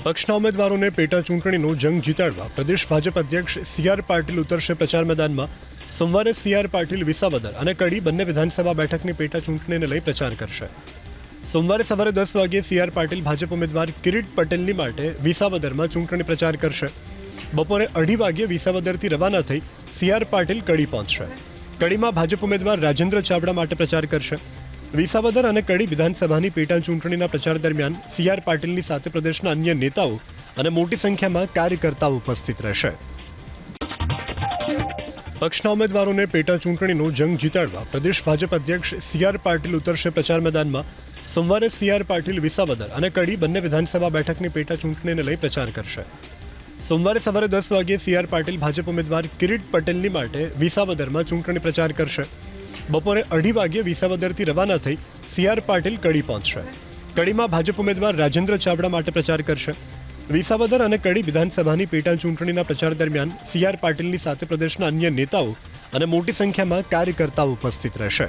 પક્ષના ઉમેદવારોને પેટા ચૂંટણીનો જંગ જીતાડવા પ્રદેશ ભાજપ અધ્યક્ષ સી.આર. પાટીલ ઉતરશે પ્રચાર મેદાનમાં. સોમવારે સી.આર. પાટીલ વિસાવદર અને કડી બંને વિધાનસભા બેઠકની પેટા ચૂંટણીને લઈ પ્રચાર કરશે. સોમવારે સવારે 10 વાગ્યે સી.આર. પાટીલ ભાજપ ઉમેદવાર કિરીટ પટેલની માટે વિસાવદરમાં ચૂંટણી પ્રચાર કરશે. બપોરે 2:30 વાગ્યે વિસાવદરથી રવાના થઈ સી.આર. પાટીલ કડી પહોંચશે. કડીમાં ભાજપ ઉમેદવાર રાજેન્દ્ર ચાવડા માટે પ્રચાર કરશે. વિસાવદર અને કડી વિધાનસભાની પેટા ચૂંટણીના પ્રચાર દરમિયાન સી.આર. પાટીલની સાથે પ્રદેશના અન્ય નેતાઓ અને મોટી સંખ્યામાં કાર્યકર્તાઓ ઉપસ્થિત રહેશે. પક્ષના ઉમેદવારોને પેટા ચૂંટણીનો જંગ જીતાડવા પ્રદેશ ભાજપ અધ્યક્ષ સી.આર. પાટીલ ઉતરશે પ્રચાર મેદાનમાં. સોમવારે સી.આર. પાટીલ વિસાવદર અને કડી બંને વિધાનસભા બેઠકની પેટા ચૂંટણીને લઈ પ્રચાર કરશે. સોમવારે સવારે 10 વાગ્યે સી.આર. પાટીલ ભાજપ ઉમેદવાર કિરીટ પટેલની માટે વિસાવદરમાં ચૂંટણી પ્રચાર કરશે. બપોરે 2:30 વાગ્યે વિસાવદરથી રવાના થઈ સી.આર. પાટીલ કડી પહોંચશે. કડીમાં ભાજપ ઉમેદવાર રાજેન્દ્ર ચાવડા માટે પ્રચાર કરશે. વિસાવદર અને કડી વિધાનસભાની પેટા ચૂંટણીના પ્રચાર દરમિયાન સી.આર. પાટીલની સાથે પ્રદેશના અન્ય નેતાઓ અને મોટી સંખ્યામાં કાર્યકર્તાઓ ઉપસ્થિત રહેશે.